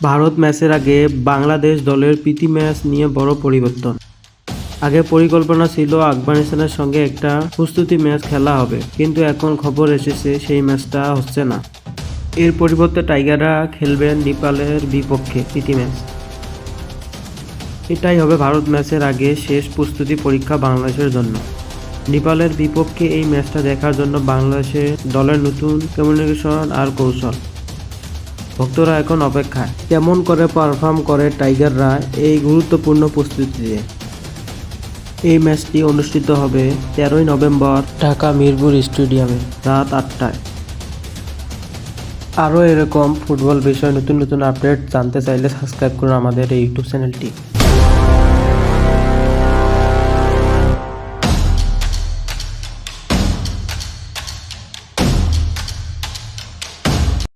ভারত ম্যাচের আগে বাংলাদেশ দলের প্রীতি ম্যাচ নিয়ে বড় পরিবর্তন। আগে পরিকল্পনা ছিল আফগানিস্তানের সঙ্গে একটা প্রস্তুতি ম্যাচ খেলা হবে, কিন্তু এখন খবর এসেছে সেই ম্যাচটা হচ্ছে না। এর পরিবর্তে টাইগাররা খেলবেন নেপালের বিপক্ষে প্রীতি ম্যাচ। এটাই হবে ভারত ম্যাচের আগে শেষ প্রস্তুতি পরীক্ষা বাংলাদেশের জন্য। নেপালের বিপক্ষে এই ম্যাচটা দেখার জন্য বাংলাদেশের দলের নতুন কমিউনিকেশন আর কৌশল। ভক্তরা এখন অপেক্ষায় কেমন করে পারফর্ম করে টাইগাররা এই গুরুত্বপূর্ণ প্রস্তুতিতে। এই ম্যাচটি অনুষ্ঠিত হবে 13ই নভেম্বর ঢাকা মিরপুর স্টেডিয়ামে রাত 8টায়। আরও এরকম ফুটবল বিষয়ে নতুন নতুন আপডেট জানতে চাইলে সাবস্ক্রাইব করুন আমাদের এই ইউটিউব চ্যানেলটি।